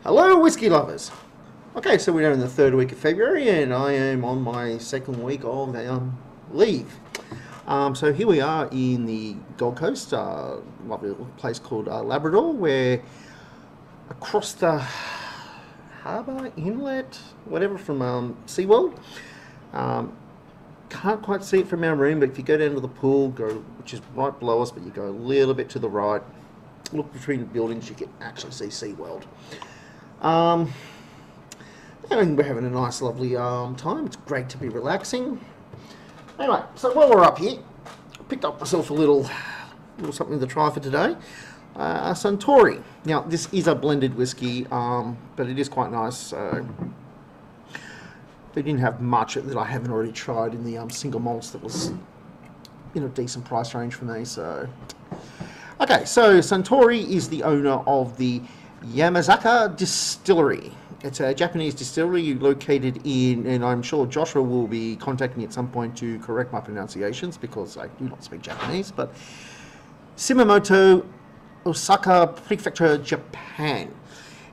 Hello, whiskey lovers. Okay, so we're now in the third week of February, and I am on my second week of leave. So here we are in the Gold Coast, lovely little place called Labrador, where across the harbour, inlet, whatever, from SeaWorld. Can't quite see it from our room, but if you go down to the pool, which is right below us, but you go a little bit to the right, look between the buildings, you can actually see SeaWorld. And we're having a nice, lovely time. It's great to be relaxing. Anyway, so while we're up here, I picked up myself a little something to try for today. A Suntory. Now, this is a blended whiskey, but it is quite nice. So they didn't have much that I haven't already tried in the single malts that was in a decent price range for me. So, okay, so Suntory is the owner of the Yamazaka Distillery. It's a Japanese distillery located in, and I'm sure Joshua will be contacting me at some point to correct my pronunciations because I do not speak Japanese, but Shimamoto, Osaka Prefecture, Japan.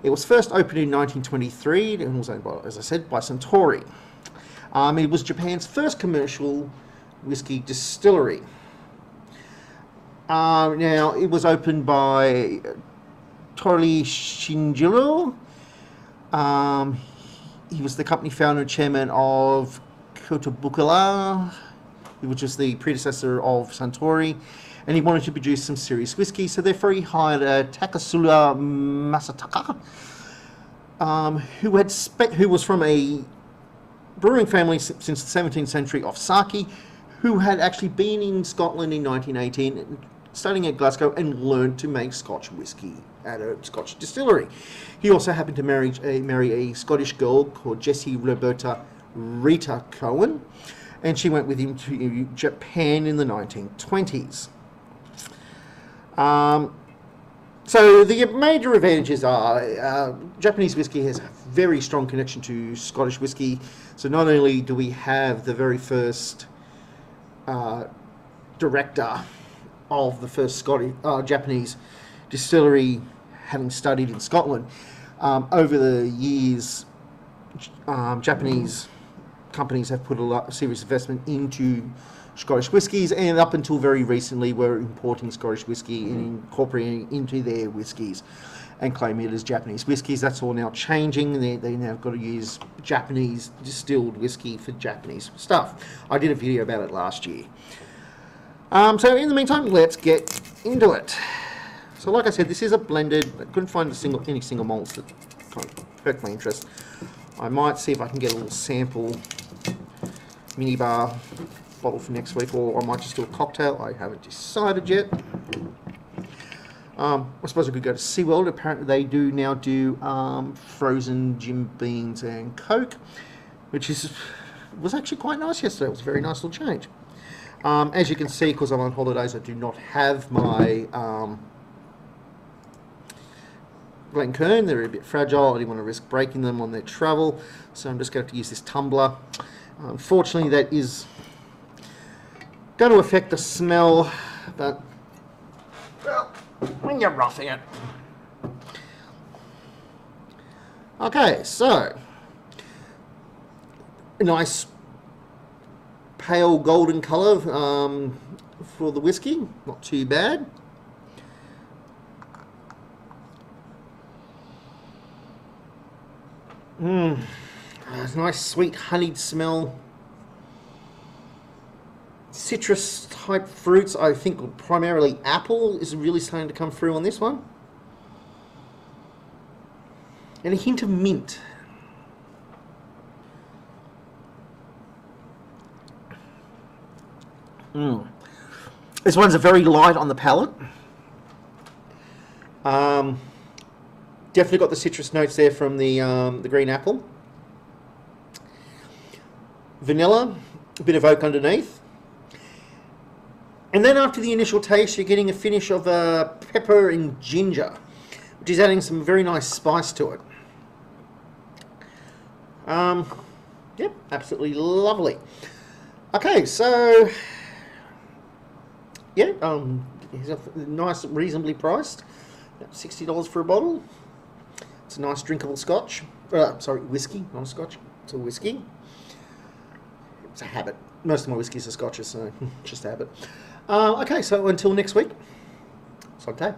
It was first opened in 1923 and was owned by, as I said, by Suntory. It was Japan's first commercial whiskey distillery. Now, it was opened by Tori Shinjiro. He was the company founder and chairman of Kotobukala, which was the predecessor of Suntory, and he wanted to produce some serious whiskey, so therefore he hired Takasura Masataka, who was from a brewing family since the 17th century of Sake, who had actually been in Scotland in 1918, studying at Glasgow, and learned to make Scotch whiskey at a Scotch distillery. He also happened to marry a Scottish girl called Jessie Roberta Rita Cohen, and she went with him to Japan in the 1920s. So the major advantages are Japanese whiskey has a very strong connection to Scottish whiskey. So not only do we have the very first director of the first Japanese distillery having studied in Scotland, over the years Japanese companies have put a serious investment into Scottish whiskies, and up until very recently were importing Scottish whiskey and incorporating it into their whiskies and claiming it as Japanese whiskies. That's all now changing. They now got to use Japanese distilled whiskey for Japanese stuff. I did a video about it last year. So in the meantime, let's get into it. So like I said, this is a blended. I couldn't find any single malts that kind of perked my interest. I might see if I can get a little sample minibar bottle for next week, or I might just do a cocktail. I haven't decided yet. I suppose I could go to SeaWorld. Apparently they do now do frozen Jim Beams and Coke, which was actually quite nice yesterday. It was a very nice little change. As you can see, because I'm on holidays, I do not have my Glencairn. They're a bit fragile. I didn't want to risk breaking them on their travel, so I'm just going to have to use this tumbler. Unfortunately, that is going to affect the smell, but well, when you're roughing it. Okay, so a nice pale golden colour for the whiskey, not too bad. It's a nice sweet honeyed smell. Citrus type fruits, I think primarily apple is really starting to come through on this one. And a hint of mint. This one's a very light on the palate. Definitely got the citrus notes there from the green apple. Vanilla, a bit of oak underneath. And then after the initial taste, you're getting a finish of pepper and ginger, which is adding some very nice spice to it. Yep, absolutely lovely. Okay, so yeah, it's a nice, reasonably priced, $60 for a bottle. It's a nice drinkable scotch. Sorry, whiskey, not a scotch. It's a whiskey. It's a habit. Most of my whiskies are scotches, so just a habit. Okay, so until next week, Suntory.